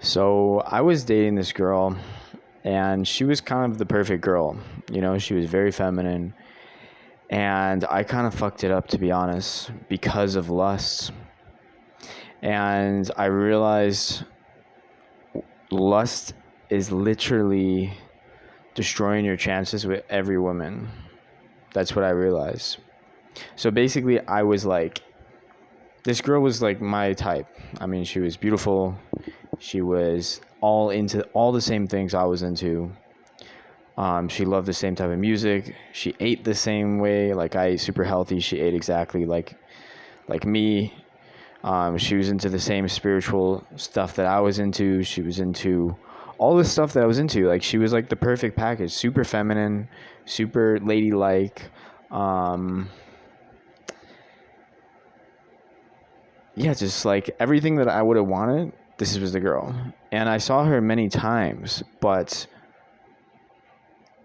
So I was dating this girl, and she was kind of the perfect girl. She was very feminine, and I kind of fucked it up, to be honest, because of lust. And I realized lust is literally destroying your chances with every woman. That's what I realized. So basically, I was like, this girl was like my type. I mean, she was beautiful. She was all into all the same things I was into. She loved the same type of music. She ate the same way. Like I ate super healthy. She ate exactly like me. She was into the same spiritual stuff that I was into. She was into all the stuff that I was into. Like she was like the perfect package. Super feminine, super ladylike. Um, yeah, just like everything that I would have wanted. This was the girl, and I saw her many times, but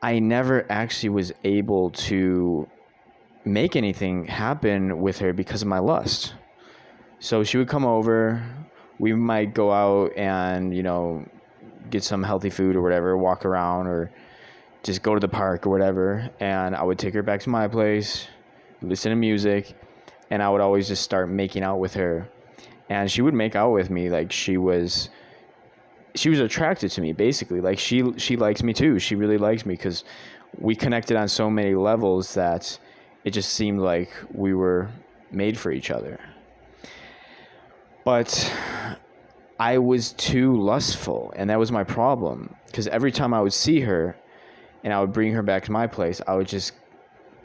I never actually was able to make anything happen with her because of my lust. So she would come over, we might go out and, get some healthy food or whatever, walk around or just go to the park or whatever. And I would take her back to my place, listen to music, and I would always just start making out with her. And she would make out with me like she was attracted to me, basically. Like she likes me too. She really likes me because we connected on so many levels that it just seemed like we were made for each other. But I was too lustful, and that was my problem. Because every time I would see her and I would bring her back to my place, I would just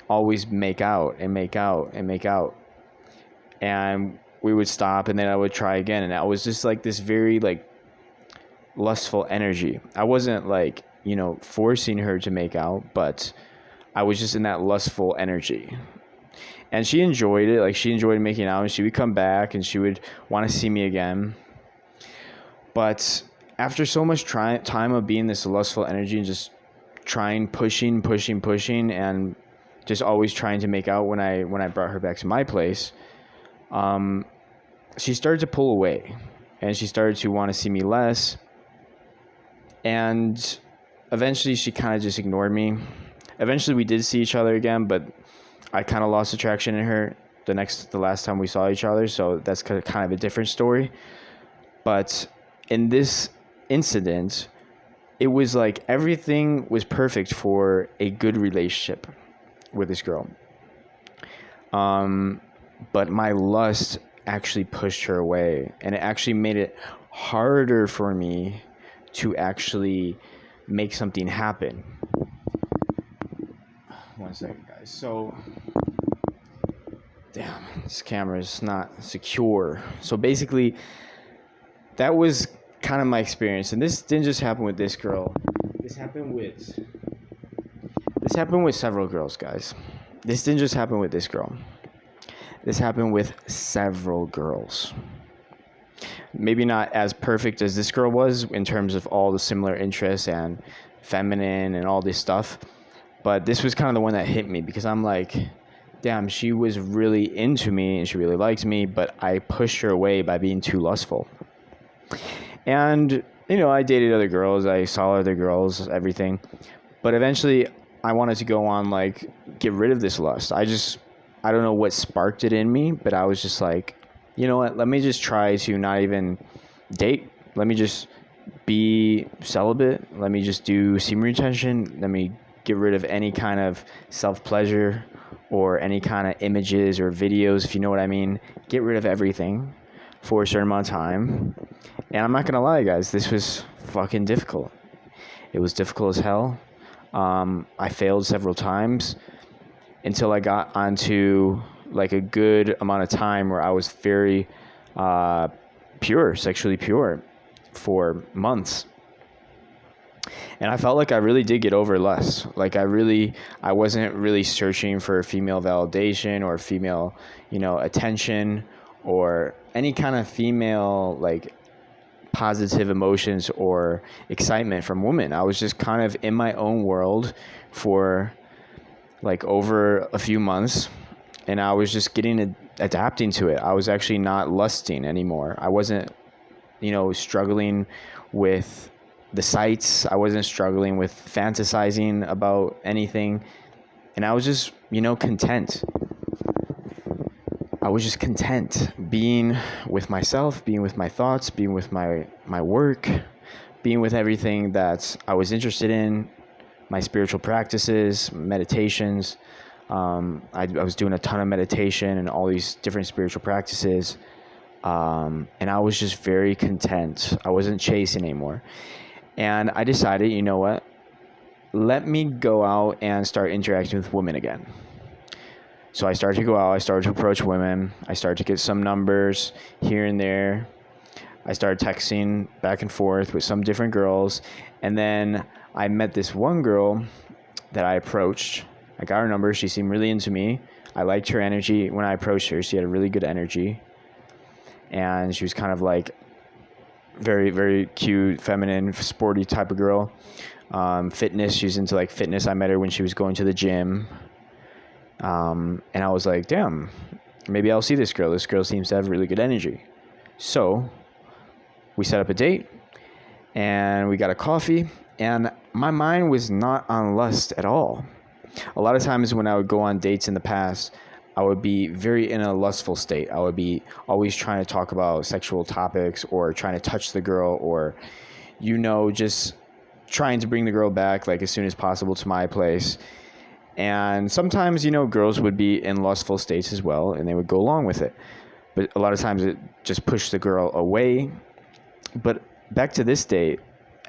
always make out and make out and make out. And we would stop, and then I would try again. And I was just like this very lustful energy. I wasn't forcing her to make out, but I was just in that lustful energy. And she enjoyed it. Like she enjoyed making out, and she would come back and she would want to see me again. But after so much time of being this lustful energy and just trying, pushing, and just always trying to make out when I brought her back to my place, she started to pull away, and she started to want to see me less. And eventually she kind of just ignored me. Eventually we did see each other again, but I kind of lost attraction in her the last time we saw each other. So that's kind of a different story. But in this incident, it was like everything was perfect for a good relationship with this girl. But my lust actually pushed her away, and it actually made it harder for me to actually make something happen. One second, guys. So, damn, this camera is not secure. So basically, that was kind of my experience, and this didn't just happen with this girl. This happened with several girls, guys. This didn't just happen with this girl. This happened with several girls. Maybe not as perfect as this girl was in terms of all the similar interests and feminine and all this stuff. But this was kind of the one that hit me because I'm like, damn, she was really into me and she really liked me, but I pushed her away by being too lustful. And, I dated other girls. I saw other girls, everything. But eventually I wanted to go on, get rid of this lust. I don't know what sparked it in me, but I was just like, you know what, let me just try to not even date. Let me just be celibate. Let me just do semen retention. Let me get rid of any kind of self-pleasure or any kind of images or videos, if you know what I mean. Get rid of everything for a certain amount of time. And I'm not going to lie, guys, this was fucking difficult. It was difficult as hell. I failed several times until I got onto a good amount of time where I was very pure, sexually pure for months. And I felt like I really did get over lust. I wasn't really searching for female validation or female, attention or any kind of female, positive emotions or excitement from women. I was just kind of in my own world for over a few months, and I was just adapting to it. I was actually not lusting anymore. I wasn't struggling with the sights. I wasn't struggling with fantasizing about anything. And I was just, content. I was just content being with myself, being with my thoughts, being with my work, being with everything that I was interested in, my spiritual practices, meditations. I was doing a ton of meditation and all these different spiritual practices. And I was just very content. I wasn't chasing anymore. And I decided, you know what? Let me go out and start interacting with women again. So I started to go out. I started to approach women. I started to get some numbers here and there. I started texting back and forth with some different girls. And then I met this one girl that I approached. I got her number. She seemed really into me. I liked her energy when I approached her. She had a really good energy. And she was kind of like very, very cute, feminine, sporty type of girl. Fitness. She was into like fitness. I met her when she was going to the gym. And I was like, damn, maybe I'll see this girl. This girl seems to have really good energy. So we set up a date and we got a coffee, and my mind was not on lust at all. A lot of times when I would go on dates in the past, I would be very in a lustful state. I would be always trying to talk about sexual topics or trying to touch the girl or, just trying to bring the girl back like as soon as possible to my place. And sometimes, girls would be in lustful states as well, and they would go along with it. But a lot of times it just pushed the girl away. But back to this date,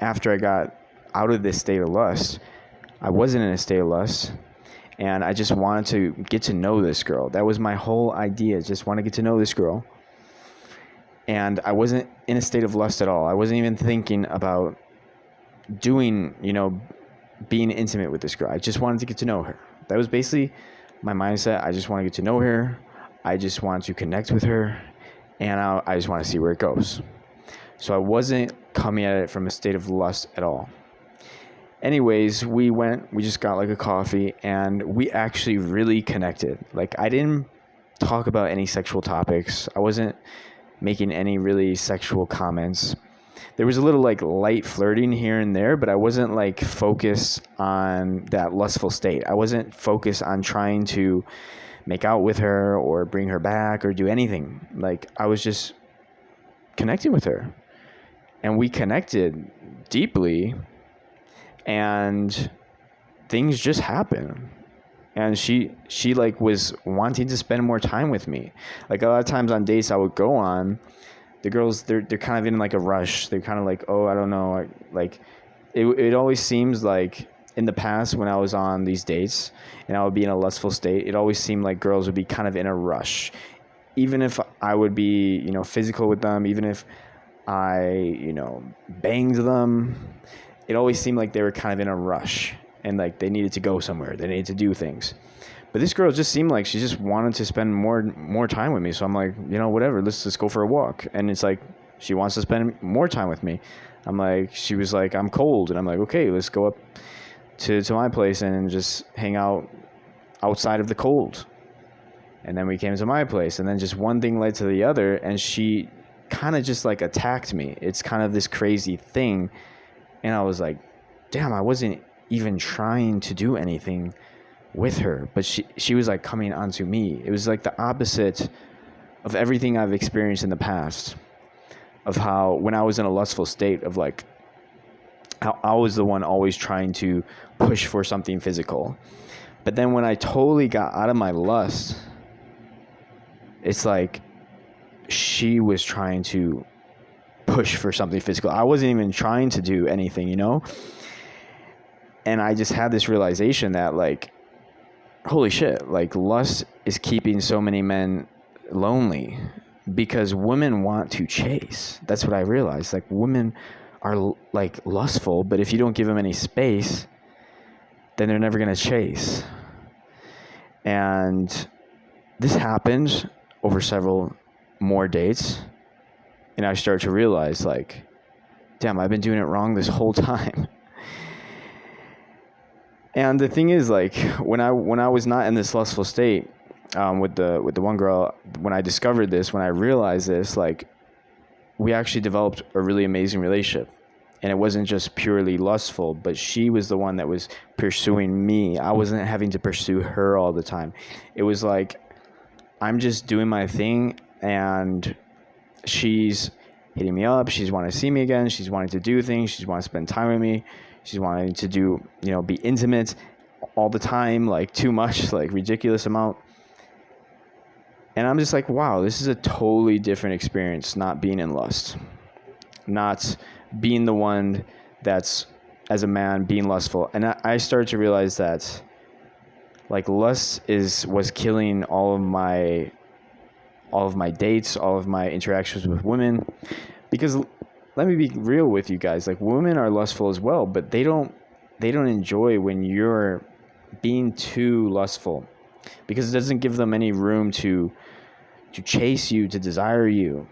after I got out of this state of lust, I wasn't in a state of lust. And I just wanted to get to know this girl. That was my whole idea, just want to get to know this girl. And I wasn't in a state of lust at all. I wasn't even thinking about doing, being intimate with this girl. I just wanted to get to know her. That was basically my mindset. I just want to get to know her. I just want to connect with her. And I just want to see where it goes. So I wasn't coming at it from a state of lust at all. Anyways, we just got like a coffee, and we actually really connected. Like, I didn't talk about any sexual topics. I wasn't making any really sexual comments. There was a little like light flirting here and there, but I wasn't like focused on that lustful state. I wasn't focused on trying to make out with her or bring her back or do anything. Like, I was just connecting with her, and we connected deeply, and things just happened. And she like was wanting to spend more time with me. Like, a lot of times on dates I would go on, the girls, they're kind of in like a rush. They're kind of like, oh, I don't know. Like, it always seems like in the past when I was on these dates and I would be in a lustful state, it always seemed like girls would be kind of in a rush. Even if I would be, physical with them, even if I, banged them, it always seemed like they were kind of in a rush and like they needed to go somewhere. They needed to do things. But this girl just seemed like she just wanted to spend more time with me. So I'm like, whatever, let's just go for a walk. And it's like, she wants to spend more time with me. She was like, I'm cold. And I'm like, okay, let's go up to my place and just hang out outside of the cold. And then we came to my place, and then just one thing led to the other, and she kind of just like attacked me. It's kind of this crazy thing. And I was like, damn, I wasn't even trying to do anything with her, but she was like coming onto me. It was like the opposite of everything I've experienced in the past, of how when I was in a lustful state of like how I was the one always trying to push for something physical. But then when I totally got out of my lust, it's like she was trying to push for something physical. I wasn't even trying to do anything, And I just had this realization that like, holy shit, like lust is keeping so many men lonely because women want to chase. That's what I realized. Like, women are like lustful, but if you don't give them any space, then they're never going to chase. And this happened over several more dates. And I started to realize like, damn, I've been doing it wrong this whole time. And the thing is, like, when I was not in this lustful state, with the one girl, when I discovered this, when I realized this, like, we actually developed a really amazing relationship. And it wasn't just purely lustful, but she was the one that was pursuing me. I wasn't having to pursue her all the time. It was like, I'm just doing my thing, and she's hitting me up. She's wanting to see me again. She's wanting to do things. She's wanting to spend time with me. She's wanting to do, be intimate all the time, like too much, like ridiculous amount. And I'm just like, wow, this is a totally different experience, not being in lust, not being the one that's, as a man, being lustful. And I started to realize that, like, lust was killing all of my dates, all of my interactions with women. Because let me be real with you guys, like, women are lustful as well, but they don't enjoy when you're being too lustful, because it doesn't give them any room to chase you, to desire you.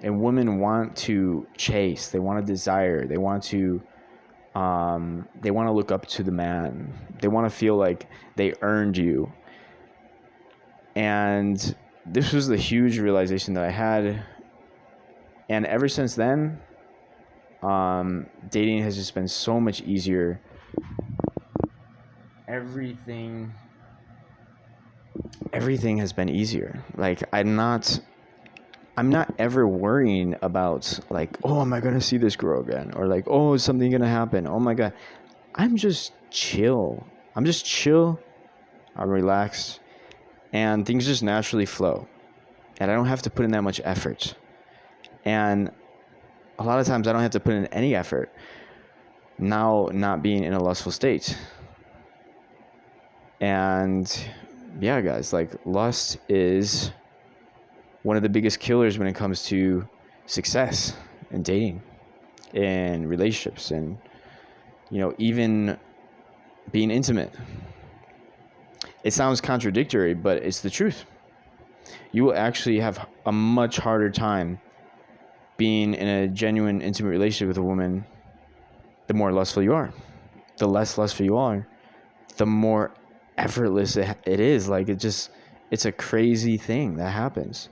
And women want to chase, they want to desire, they want to look up to the man, they want to feel like they earned you. And this was the huge realization that I had, and ever since then, dating has just been so much easier. Everything has been easier. Like, I'm not ever worrying about, like, oh, am I going to see this girl again? Or like, oh, is something going to happen? Oh my God. I'm just chill. I'm relaxed, and things just naturally flow. And I don't have to put in that much effort. And a lot of times I don't have to put in any effort now, not being in a lustful state. And yeah, guys, like, lust is one of the biggest killers when it comes to success in dating, in relationships, and even being intimate. It sounds contradictory, but it's the truth. You will actually have a much harder time being in a genuine intimate relationship with a woman the more lustful you are. The less lustful you are, the more effortless it is. Like, it's a crazy thing that happens.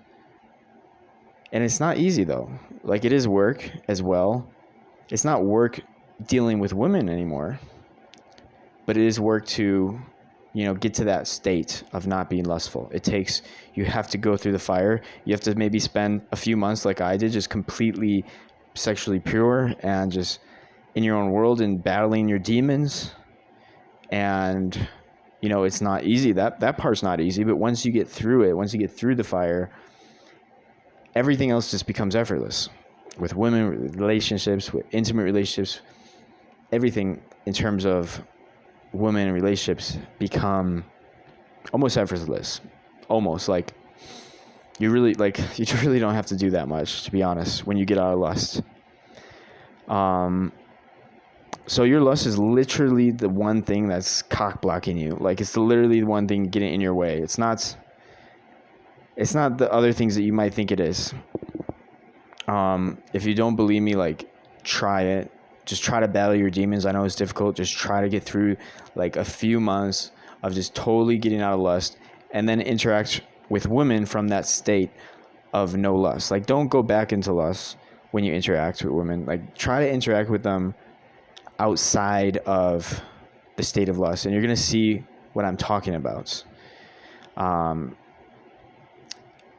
And it's not easy, though. Like, it is work as well. It's not work dealing with women anymore, but it is work to, get to that state of not being lustful. You have to go through the fire. You have to maybe spend a few months, like I did, just completely sexually pure and just in your own world and battling your demons. And, it's not easy. That part's not easy, but once you get through it, once you get through the fire, everything else just becomes effortless. With women, with relationships, with intimate relationships, everything in terms of women and relationships become almost effortless. Almost like you really don't have to do that much, to be honest, when you get out of lust. So your lust is literally the one thing that's cock blocking you. Like, it's literally the one thing getting in your way. It's not the other things that you might think it is. If you don't believe me, like, try it. Just try to battle your demons. I know it's difficult. Just try to get through, like, a few months of just totally getting out of lust, and then interact with women from that state of no lust. Like, don't go back into lust when you interact with women. Like, try to interact with them outside of the state of lust, and you're going to see what I'm talking about. And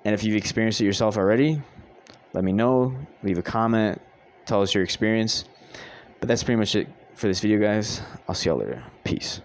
if you've experienced it yourself already, let me know. Leave a comment. Tell us your experience. But that's pretty much it for this video, guys. I'll see y'all later. Peace.